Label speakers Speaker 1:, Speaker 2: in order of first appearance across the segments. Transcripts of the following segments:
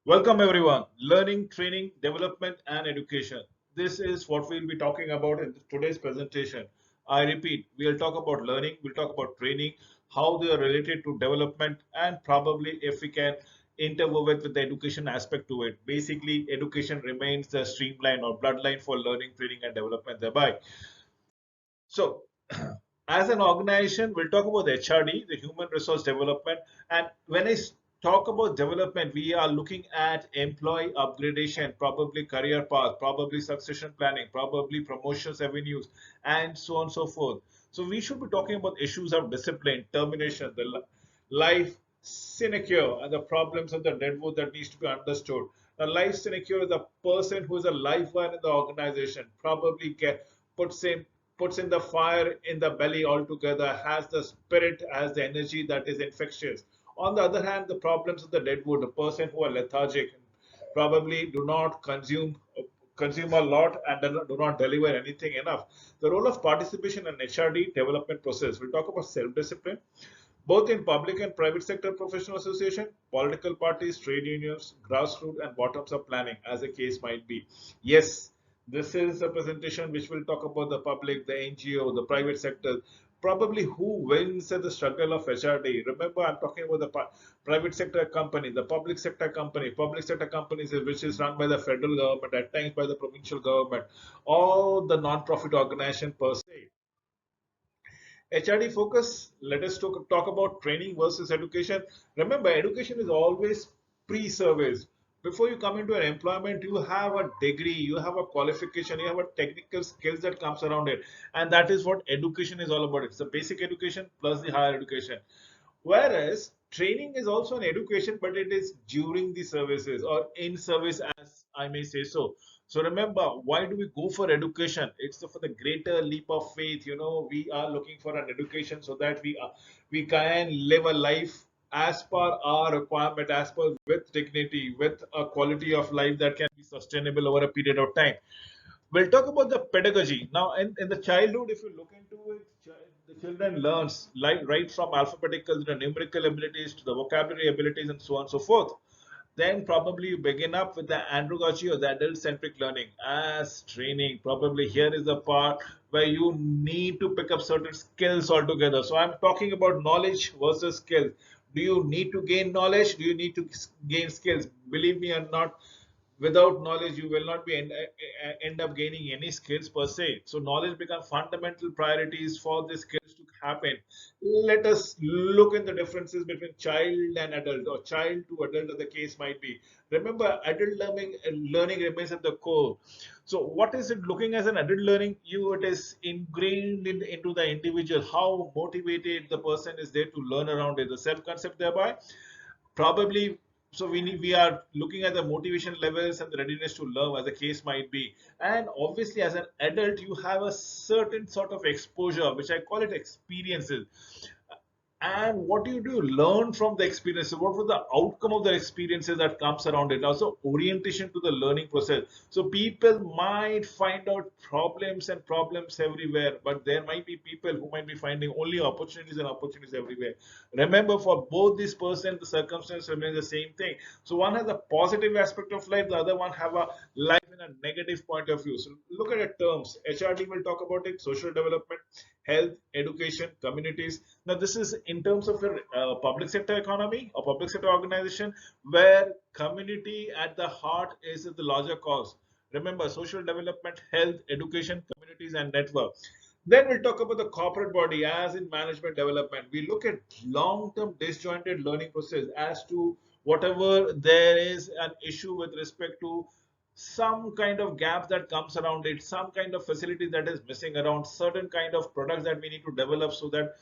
Speaker 1: Welcome everyone. Learning, training, development and education. This is what we'll be talking about in today's presentation. I repeat, we'll talk about learning, we'll talk about training, how they are related to development and probably if we can interweave it with the education aspect to it. Basically, education remains the streamline or bloodline for learning, training and development thereby. So, as an organization, we'll talk about the HRD, the Human Resource Development. And when talk about development, we are looking at employee upgradation, probably career path, probably succession planning, probably promotions avenues, and so on and so forth. So, we should be talking about issues of discipline, termination, the life sinecure, and the problems of the deadwood that needs to be understood. A life sinecure is the person who is a lifeline in the organization, probably puts in the fire in the belly altogether, has the spirit, has the energy that is infectious. On the other hand, the problems of the deadwood, the person who are lethargic, probably do not consume a lot and do not deliver anything enough. The role of participation in HRD development process. We'll talk about self-discipline, both in public and private sector professional association, political parties, trade unions, grassroots and bottoms-up planning, as the case might be. Yes, this is a presentation which will talk about the public, the NGO, the private sector, probably who wins at the struggle of HRD. Remember, I'm talking about the private sector company, the public sector company, public sector companies which is run by the federal government, at times by the provincial government, or the non-profit organization per se. HRD focus, let us talk about training versus education. Remember, education is always pre-service. Before you come into an employment, you have a degree, you have a qualification, you have a technical skills that comes around it. And that is what education is all about. It's the basic education plus the higher education. Whereas training is also an education, but it is during the services or in service, as I may say so. So remember, why do we go for education? It's for the greater leap of faith. We are looking for an education so that we can live a life as per our requirement, as per with dignity, with a quality of life that can be sustainable over a period of time. We'll talk about the pedagogy now. In the childhood, if you look into it, the children learns like right from alphabetical to the numerical abilities to the vocabulary abilities and so on and so forth. Then probably you begin up with the andragogy or the adult centric learning as training. Probably here is the part where you need to pick up certain skills altogether. So I'm talking about knowledge versus skills. Do you need to gain knowledge? Do you need to gain skills? Believe me or not, without knowledge you will not be end up gaining any skills per se. So knowledge becomes fundamental priorities for the skills to happen. Let us look at the differences between child and adult, or child to adult as the case might be. Remember, adult learning remains at the core. So what is it looking as an adult learning? It is ingrained into the individual, how motivated the person is there to learn around it, the self concept thereby probably. So we are looking at the motivation levels and the readiness to learn as the case might be. And obviously as an adult you have a certain sort of exposure, which I call it experiences. And what do you learn from the experiences? What was the outcome of the experiences that comes around it? Also orientation to the learning process. So people might find out problems everywhere, but there might be people who might be finding only opportunities and opportunities everywhere. Remember, for both this person the circumstance remains the same thing. So one has a positive aspect of life, the other one have a life in a negative point of view. So look at the terms. HRD will talk about it: social development, health, education, communities. Now, this is in terms of a public sector economy or public sector organization where community at the heart is the larger cause. Remember, social development, health, education, communities, and network. Then we'll talk about the corporate body as in management development. We look at long-term disjointed learning process as to whatever there is an issue with respect to some kind of gap that comes around it, some kind of facility that is missing around, certain kind of products that we need to develop so that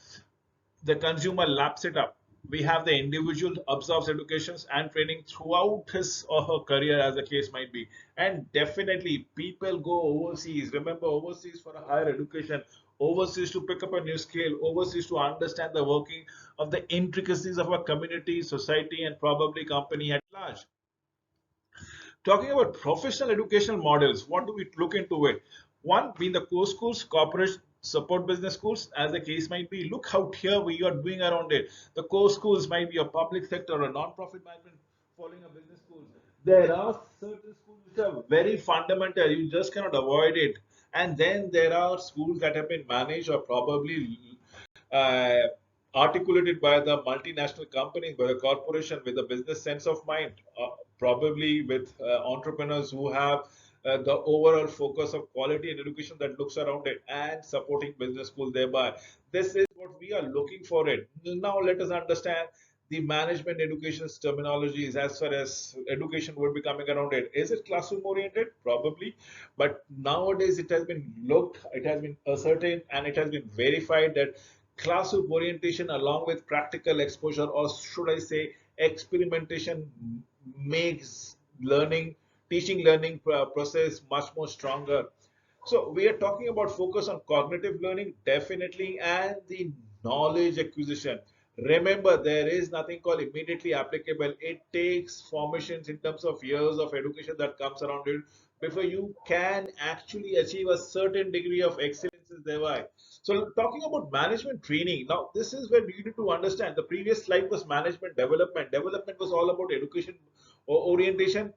Speaker 1: the consumer laps it up. We have the individual absorbs educations and training throughout his or her career, as the case might be. And definitely, people go overseas. Remember, overseas for a higher education, overseas to pick up a new skill, overseas to understand the working of the intricacies of a community, society, and probably company at large. Talking about professional educational models, what do we look into it? One being the core schools, corporate support business schools, as the case might be. Look out here we are doing around it. The core schools might be a public sector or a non-profit management following a business school. There are certain schools which are very fundamental, you just cannot avoid it. And then there are schools that have been managed or probably uh, articulated by the multinational companies, by the corporation with a business sense of mind, probably with entrepreneurs who have the overall focus of quality and education that looks around it and supporting business school thereby. This is what we are looking for it. Now let us understand the management education's terminologies as far as education would be coming around it. Is it classroom oriented? Probably. But nowadays it has been looked, it has been ascertained, and it has been verified that classroom orientation along with practical exposure, or should I say experimentation, makes learning, teaching learning process much more stronger. So we are talking about focus on cognitive learning, definitely, and the knowledge acquisition. Remember, there is nothing called immediately applicable. It takes formations in terms of years of education that comes around it before you can actually achieve a certain degree of excellence thereby. So talking about management training, now this is where you need to understand. The previous slide was management development. Development was all about education orientation,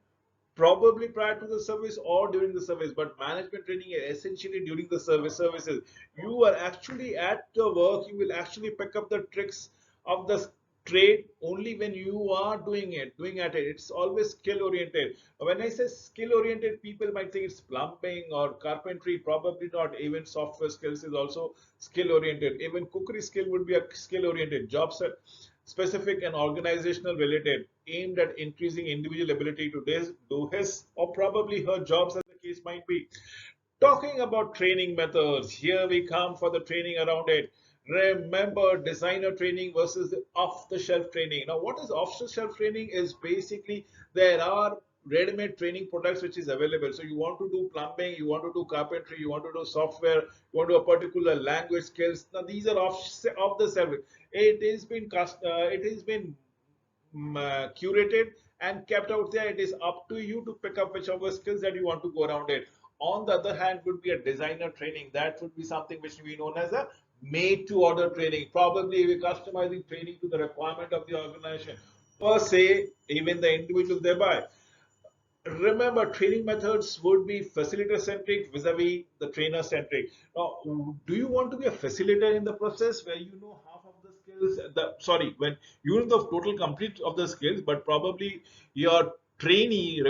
Speaker 1: probably prior to the service or during the service, but management training is essentially during the services. You are actually at the work, you will actually pick up the tricks of the trade only when you are doing at it. It's always skill oriented. When I say skill oriented, people might think it's plumbing or carpentry. Probably not. Even software skills is also skill oriented. Even cookery skill would be a skill oriented job set, specific and organizational related, aimed at increasing individual ability to do his or probably her jobs, as the case might be. Talking about training methods, here we come for the training around it. Remember, designer training versus the off-the-shelf training. Now, what is off-the-shelf training is basically there are ready-made training products which is available. So you want to do plumbing, you want to do carpentry, you want to do software, you want to do a particular language skills. Now these are off the shelf. It has been curated and kept out there. It is up to you to pick up whichever skills that you want to go around it. On the other hand, would be a designer training. That would be something which we known as a made to order training. Probably we're customizing training to the requirement of the organization per se, even the individual thereby. Remember, training methods would be facilitator centric vis-a-vis the trainer centric. Now, do you want to be a facilitator in the process where you know half of the skills, when you know the total complete of the skills, but probably your trainee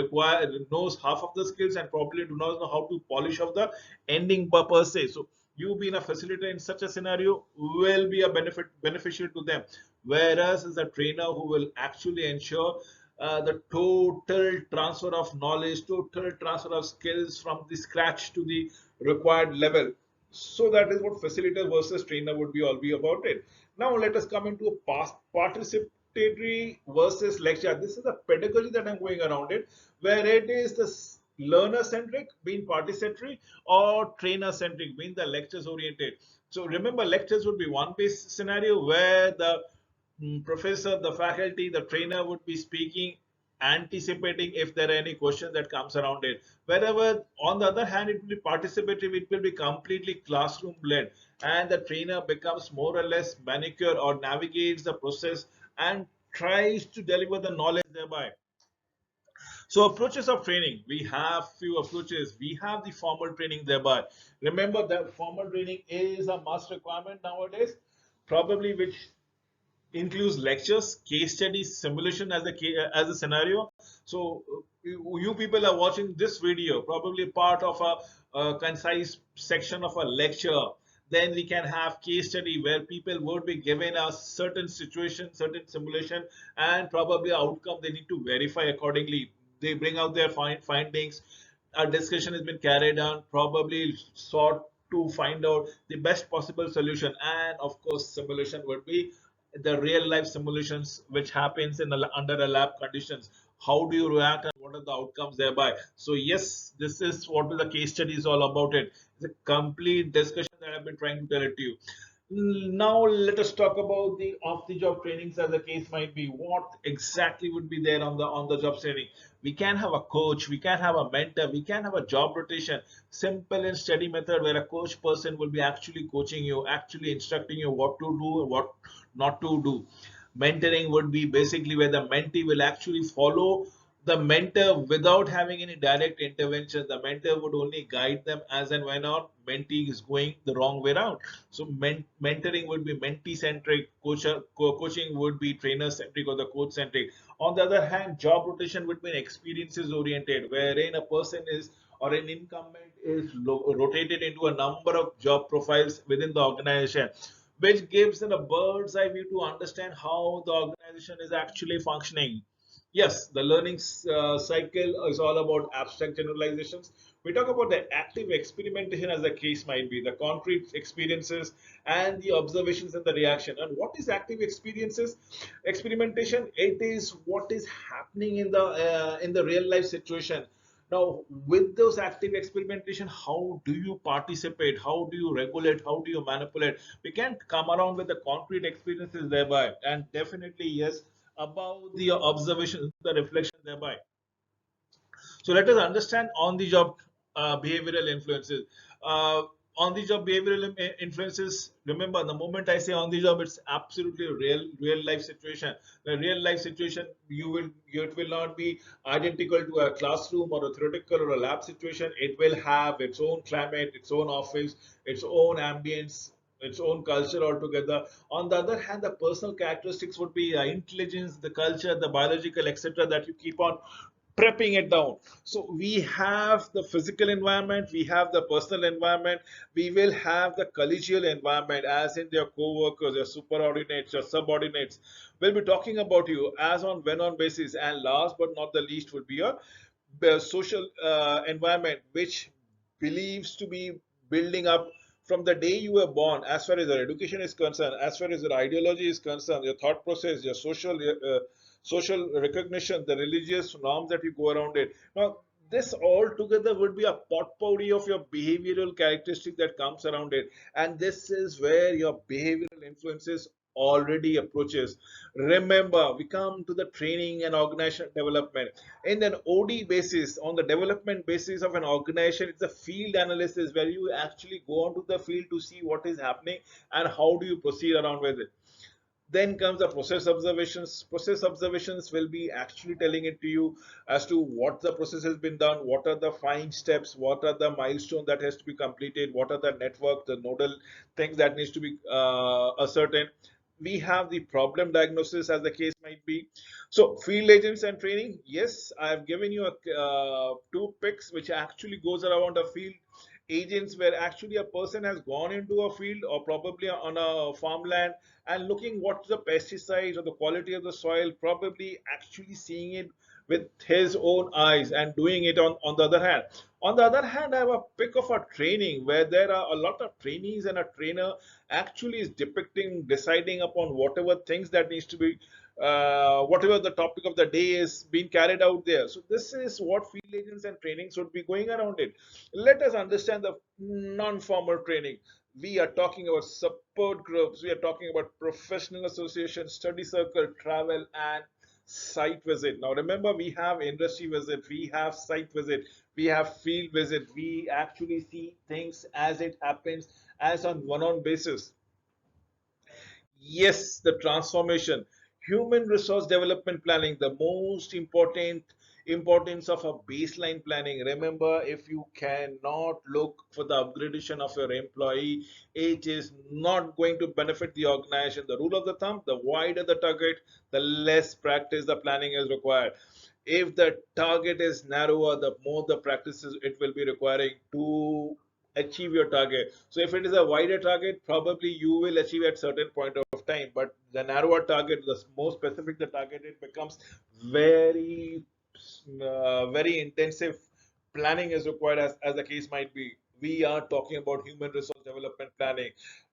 Speaker 1: knows half of the skills and probably do not know how to polish of the ending per se. So you being a facilitator in such a scenario will be a beneficial to them, whereas as a trainer who will actually ensure the total transfer of knowledge, total transfer of skills from the scratch to the required level. So that is what facilitator versus trainer would be all be about it. Now let us come into a participatory versus lecture. This is the pedagogy that I'm going around it, where it is the learner centric being participatory or trainer centric being the lectures oriented. So remember, lectures would be one based scenario where the professor, the faculty, the trainer would be speaking, anticipating if there are any questions that comes around it. Wherever, on the other hand, it will be participative, it will be completely classroom led, and the trainer becomes more or less manicure or navigates the process and tries to deliver the knowledge thereby. So approaches of training, we have few approaches. We have the formal training thereby. Remember that formal training is a must requirement nowadays, probably which includes lectures, case studies, simulation as a scenario. So you people are watching this video, probably part of a concise section of a lecture. Then we can have case study where people would be given a certain situation, certain simulation, and probably outcome they need to verify accordingly. They bring out their findings. A discussion has been carried on, probably sought to find out the best possible solution, and of course simulation would be the real life simulations which happens under a lab conditions. How do you react and what are the outcomes thereby? So yes, this is what the case study is all about. It's a complete discussion that I've been trying to tell it to you. Now let us talk about the off-the-job trainings, as the case might be. What exactly would be there on the job training? We can have a coach, we can have a mentor, we can have a job rotation. Simple and steady method where a coach person will be actually coaching you, actually instructing you what to do, what not to do. Mentoring would be basically where the mentee will actually follow The mentor, without having any direct intervention, the mentor would only guide them as and when our mentee is going the wrong way around. So mentoring would be mentee centric, coaching would be trainer centric or the coach centric. On the other hand, job rotation would be experiences oriented, wherein a person is or an incumbent is rotated into a number of job profiles within the organization, which gives them a bird's eye view to understand how the organization is actually functioning. Yes, the learning cycle is all about abstract generalizations. We talk about the active experimentation as the case might be, the concrete experiences and the observations and the reaction. And what is active experiences? Experimentation, it is what is happening in the real life situation. Now, with those active experimentation, how do you participate? How do you regulate? How do you manipulate? We can't come around with the concrete experiences thereby. And definitely, yes, about the observations, the reflection thereby. So let us understand on the job behavioral influences. On the job behavioral influences. Remember, the moment I say on the job, it's absolutely real life situation. The real life situation, it will not be identical to a classroom or a theoretical or a lab situation. It will have its own climate, its own office, its own ambience, its own culture altogether. On the other hand, the personal characteristics would be intelligence, the culture, the biological, etc., that you keep on prepping it down. So we have the physical environment, we have the personal environment, we will have the collegial environment, as in their co-workers, your superordinates, your subordinates. We'll be talking about you as on when on basis, and last but not the least would be your social environment, which believes to be building up from the day you were born, as far as your education is concerned, as far as your ideology is concerned, your thought process, your social recognition, the religious norms that you go around it. Now, this all together would be a potpourri of your behavioral characteristic that comes around it, and this is where your behavioral influences already approaches. Remember, we come to the training and organization development. In an OD basis, on the development basis of an organization, it's a field analysis where you actually go onto the field to see what is happening and how do you proceed around with it. Then comes the process observations. Process observations will be actually telling it to you as to what the process has been done, what are the fine steps, what are the milestones that has to be completed, what are the network, the nodal things that needs to be ascertained. We have the problem diagnosis as the case might be. So field agents and training, yes, I have given you two picks which actually goes around a field agents where actually a person has gone into a field or probably on a farmland and looking what's the pesticides or the quality of the soil, probably actually seeing it with his own eyes and doing it on the other hand. On the other hand, I have a pick of a training where there are a lot of trainees and a trainer actually is depicting, deciding upon whatever things that needs to be whatever the topic of the day is being carried out there. So this is what field agents and trainings would be going around it. Let us understand the non-formal training. We are talking about support groups, we are talking about professional association, study circle, travel, and site visit. Now remember, we have industry visit, we have site visit, we have field visit. We actually see things as it happens, as on one-on basis. Yes, the transformation. Human resource development planning, the most important importance of a baseline planning. Remember, if you cannot look for the upgradation of your employee, it is not going to benefit the organization. The rule of the thumb, the wider the target, the less practice the planning is required. If the target is narrower, the more the practices it will be requiring to achieve your target. So if it is a wider target, probably you will achieve at certain point of time. But the narrower target, the more specific the target, it becomes very, very intensive planning is required as the case might be. We are talking about human resource development planning.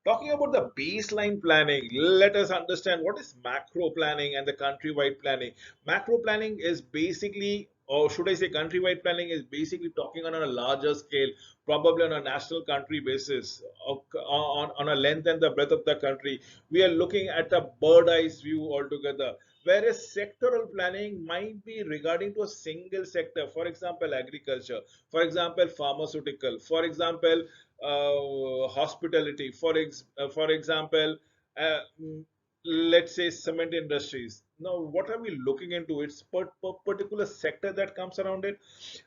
Speaker 1: Talking about the baseline planning, let us understand what is macro planning and the countrywide planning. Macro planning is basically, or should I say, countrywide planning is basically talking on a larger scale, probably on a national country basis, on a length and the breadth of the country. We are looking at a bird eyes view altogether. Whereas sectoral planning might be regarding to a single sector, for example, agriculture, for example, pharmaceutical, for example, hospitality, for example, uh, mm, let's say cement industries. Now, what are we looking into? It's per particular sector that comes around it.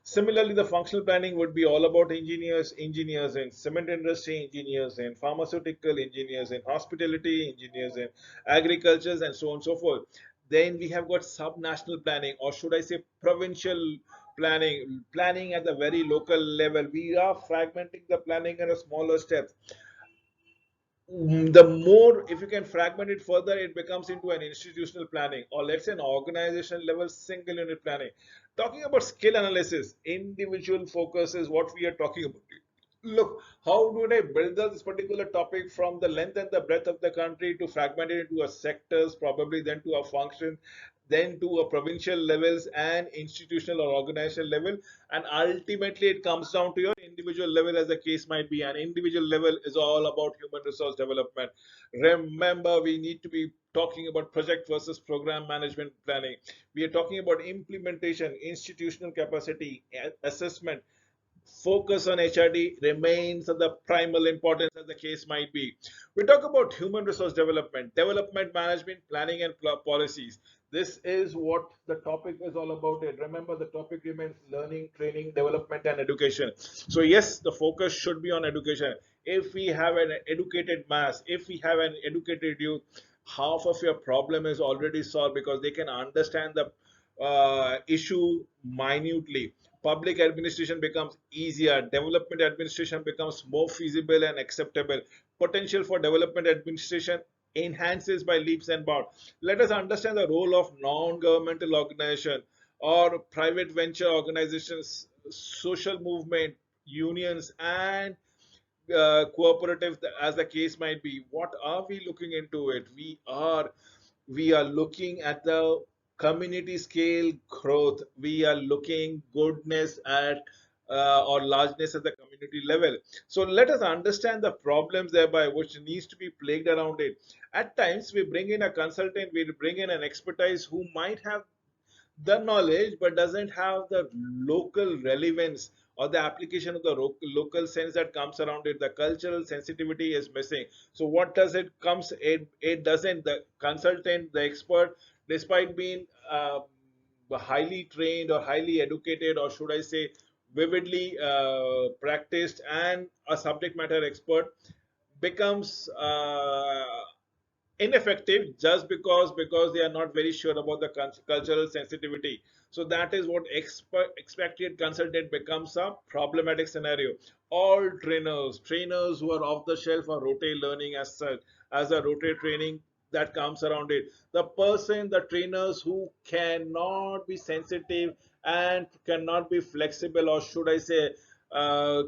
Speaker 1: Similarly, the functional planning would be all about engineers, engineers in cement industry, engineers in pharmaceutical, engineers in hospitality, engineers in agriculture, and so on and so forth. Then we have got subnational planning, or should I say provincial planning, planning at the very local level. We are fragmenting the planning into smaller steps. The more, if you can fragment it further, it becomes into an institutional planning, or let's say an organization level single unit planning. Talking about skill analysis, individual focus is what we are talking about. Look, how do they build this particular topic from the length and the breadth of the country to fragment it into a sectors, probably then to a function, then to a provincial levels and institutional or organizational level, and ultimately it comes down to your individual level, as the case might be. An individual level is all about human resource development. Remember, we need to be talking about project versus program management planning. We are talking about implementation, institutional capacity assessment. Focus on HRD remains of the primal importance, as the case might be. We talk about human resource development, development management, planning, and policies. This is what the topic is all about. It. Remember, the topic remains learning, training, development, and education. So, yes, the focus should be on education. If we have an educated mass, if we have an educated youth, half of your problem is already solved because they can understand the issue minutely. Public administration becomes easier, development administration becomes more feasible and acceptable. Potential for development administration enhances by leaps and bounds. Let us understand the role of non-governmental organization or private venture organizations, social movement, unions, and cooperative, as the case might be. What are we looking into it? We are looking at the community scale growth. We are looking goodness at or largeness at the community level. So let us understand the problems thereby which needs to be plagued around it. At times we bring in a consultant, we bring in an expertise who might have the knowledge but doesn't have the local relevance or the application of the local sense that comes around it. The cultural sensitivity is missing. So what does it comes? It doesn't. The consultant, the expert, despite being highly trained or highly educated, or should I say vividly practiced and a subject matter expert, becomes ineffective just because they are not very sure about the cultural sensitivity. So that is what expected consultant becomes a problematic scenario. All trainers who are off the shelf are rotate learning as such, as a rotate training that comes around it. The trainers who cannot be sensitive and cannot be flexible, or should I say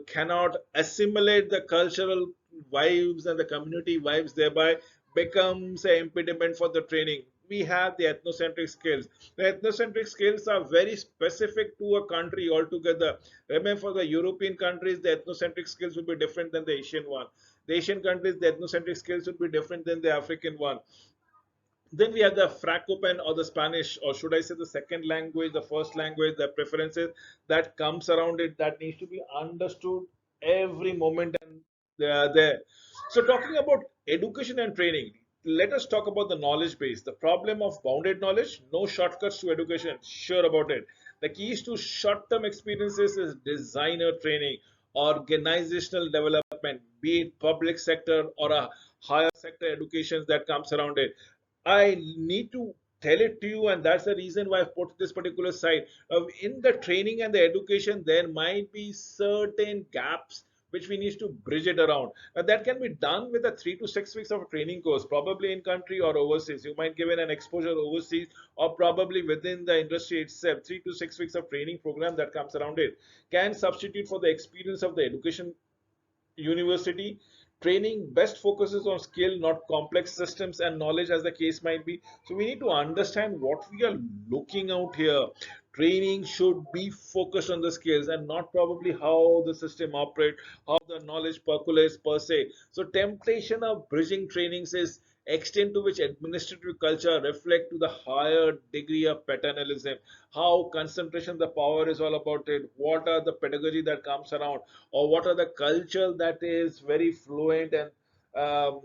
Speaker 1: cannot assimilate the cultural vibes and the community vibes, thereby becomes an impediment for the training. We have the ethnocentric skills. The ethnocentric skills are very specific to a country altogether. Remember, for the European countries, the ethnocentric skills will be different than the Asian one. The Asian countries, the ethnocentric skills will be different than the African one. Then we have the Francopan or the Spanish, or should I say the second language, the first language, the preferences that comes around it that needs to be understood every moment, and they are there. So talking about education and training, let us talk about the knowledge base. The problem of bounded knowledge, no shortcuts to education. Sure about it. The keys to short-term experiences is designer training, organizational development, be it public sector or a higher sector education that comes around it. I need to tell it to you, and that's the reason why I've put this particular side. In the training and the education, there might be certain gaps which we need to bridge it around. That can be done with a 3 to 6 weeks of a training course, probably in country or overseas. You might give it an exposure overseas, or probably within the industry itself. 3 to 6 weeks of training program that comes around it can substitute for the experience of the education university. Training best focuses on skill, not complex systems and knowledge, as the case might be. So we need to understand what we are looking out here. Training should be focused on the skills and not probably how the system operates, how the knowledge percolates per se. So temptation of bridging trainings is extent to which administrative culture reflect to the higher degree of paternalism, how concentration the power is all about it, what are the pedagogy that comes around, or what are the culture that is very fluent and um,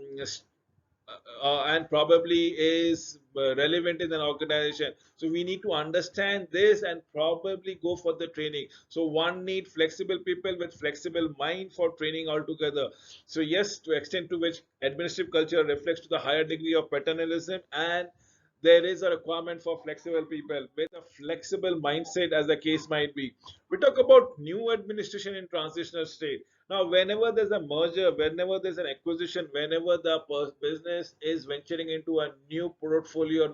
Speaker 1: and probably is relevant in an organization. So we need to understand this and probably go for the training. So one need flexible people with flexible mind for training altogether. So yes, to extent to which administrative culture reflects to the higher degree of paternalism, and there is a requirement for flexible people with a flexible mindset, as the case might be. We talk about new administration in transitional state. Now, whenever there's a merger, whenever there's an acquisition, whenever the business is venturing into a new portfolio,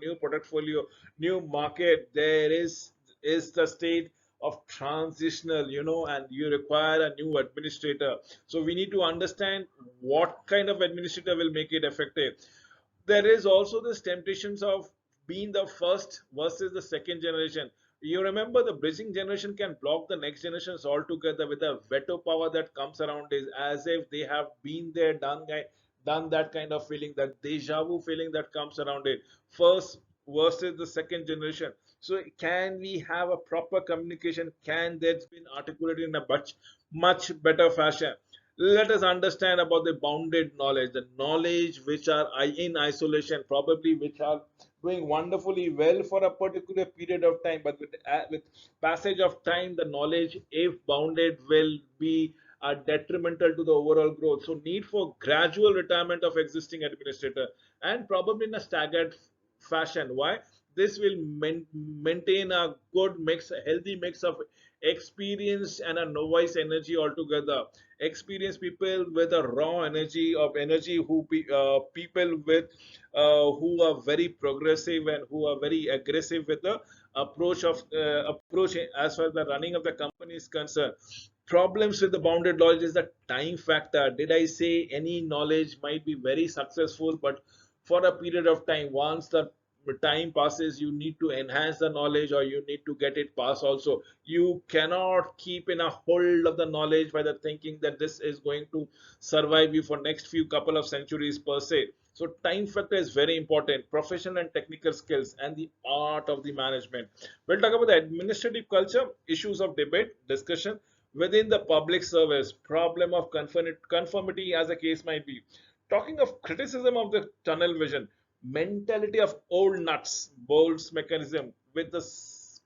Speaker 1: new market, there is the state of transitional, and you require a new administrator. So we need to understand what kind of administrator will make it effective. There is also this temptations of being the first versus the second generation. You remember the bridging generation can block the next generations altogether with a veto power that comes around is as if they have been there, done that kind of feeling, that deja vu feeling that comes around it. First versus the second generation. So can we have a proper communication? Can that be articulated in a much better fashion? Let us understand about the bounded knowledge, the knowledge which are in isolation, probably which are doing wonderfully well for a particular period of time, but with passage of time, the knowledge, if bounded, will be detrimental to the overall growth. So need for gradual retirement of existing administrator, and probably in a staggered fashion. Why? This will maintain a good mix, a healthy mix of experience and a novice energy altogether. Experienced people with a raw energy of energy, people with who are very progressive and who are very aggressive with the approach as far as the running of the company is concerned. Problems with the bounded knowledge is the time factor. Did I say any knowledge might be very successful, but for a period of time, once the time passes, you need to enhance the knowledge or you need to get it passed also. You cannot keep in a hold of the knowledge by the thinking that this is going to survive you for next few couple of centuries per se. So time factor is very important. Professional and technical skills and the art of the management. We'll talk about the administrative culture, issues of debate, discussion within the public service, problem of conformity as a case might be. Talking of criticism of the tunnel vision, mentality of old nuts, bolts mechanism with the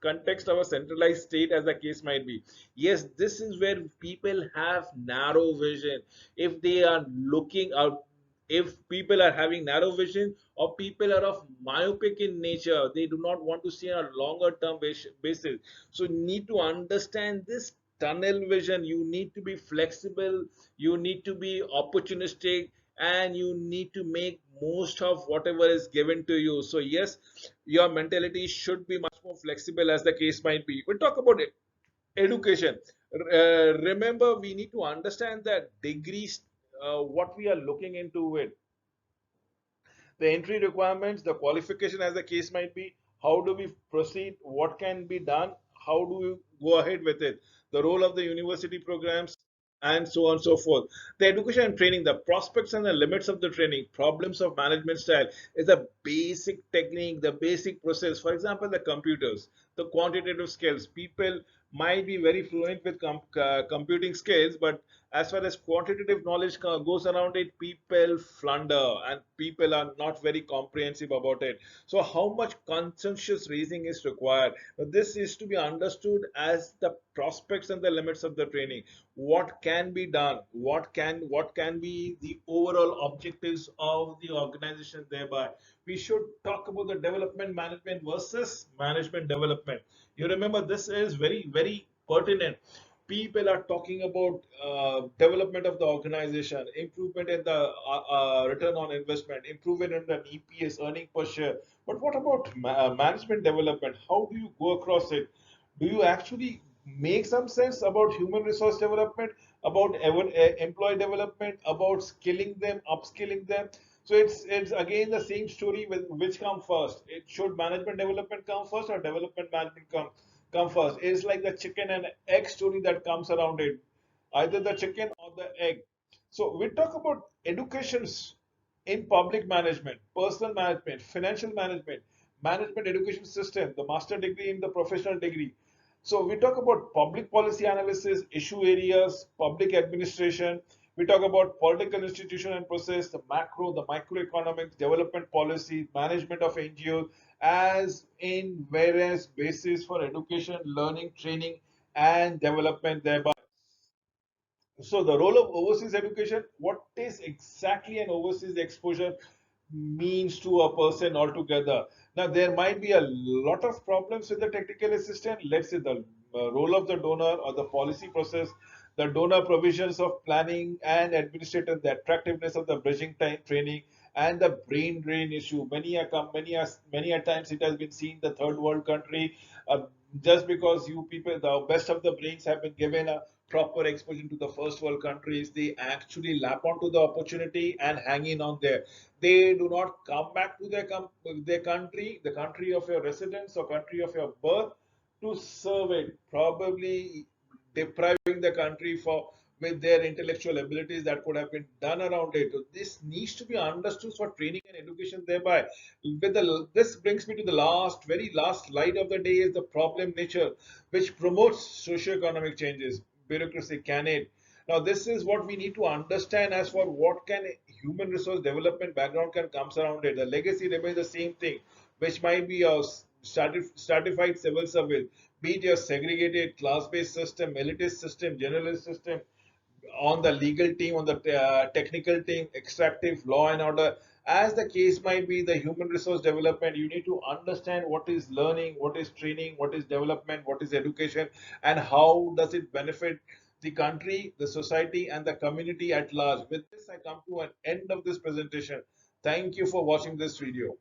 Speaker 1: context of a centralized state as the case might be. Yes, this is where people have narrow vision. If they are looking out, if people are having narrow vision or people are of myopic in nature, they do not want to see on a longer term basis. So you need to understand this tunnel vision. You need to be flexible, you need to be opportunistic, and you need to make most of whatever is given to you. So yes, your mentality should be much more flexible as the case might be. We'll talk about it. Education. Remember, we need to understand that degrees, what we are looking into it, the entry requirements, the qualification as the case might be, how do we proceed, what can be done, how do we go ahead with it, the role of the university programs, and so on and so forth. The education and training, the prospects and the limits of the training, problems of management style is a basic technique, the basic process. For example, the computers, the quantitative skills. People might be very fluent with computing skills, but as far as quantitative knowledge goes around it, people flounder and people are not very comprehensive about it. So how much conscientious reasoning is required? This is to be understood as the prospects and the limits of the training. What can be done? What can be the overall objectives of the organization thereby? We should talk about the development management versus management development. You remember, this is very pertinent. People are talking about development of the organization, improvement in the return on investment, improvement in the EPS, earning per share. But what about management development? How do you go across it? Do you actually make some sense about human resource development, about employee development, about skilling them, upskilling them? So it's again the same story with which come first. It should management development come first or development management come first? It's like the chicken and egg story that comes around it, either the chicken or the egg. So we talk about educations in public management, personal management, financial management, management education system, the master degree in the professional degree. So we talk about public policy analysis, issue areas, public administration. We talk about political institution and process, the macro, the microeconomics, development policy, management of NGOs, as in various bases for education, learning, training, and development thereby. So the role of overseas education, what is exactly an overseas exposure means to a person altogether. Now there might be a lot of problems with the technical assistant. Let's say the role of the donor or the policy process, the donor provisions of planning and administrator, the attractiveness of the bridging time training, and the brain drain issue. Many a times it has been seen the third world country, uh, just because you people, the best of the brains have been given a proper exposure to the first world countries, they actually lap onto the opportunity and hang in on there. They do not come back to their country, the country of your residence or country of your birth, to serve it, probably depriving the country for with their intellectual abilities that could have been done around it. So this needs to be understood for training and education thereby. This brings me to the very last slide of the day is the problem nature, which promotes socio-economic changes. Bureaucracy can it? Now, this is what we need to understand as for what can human resource development background can comes around it. The legacy remains the same thing, which might be a stratified civil service, be it your segregated class-based system, elitist system, generalist system, on the legal team, on the technical team, extractive, law and order. As the case might be, the human resource development, you need to understand what is learning, what is training, what is development, what is education, and how does it benefit the country, the society, and the community at large. With this, I come to an end of this presentation. Thank you for watching this video.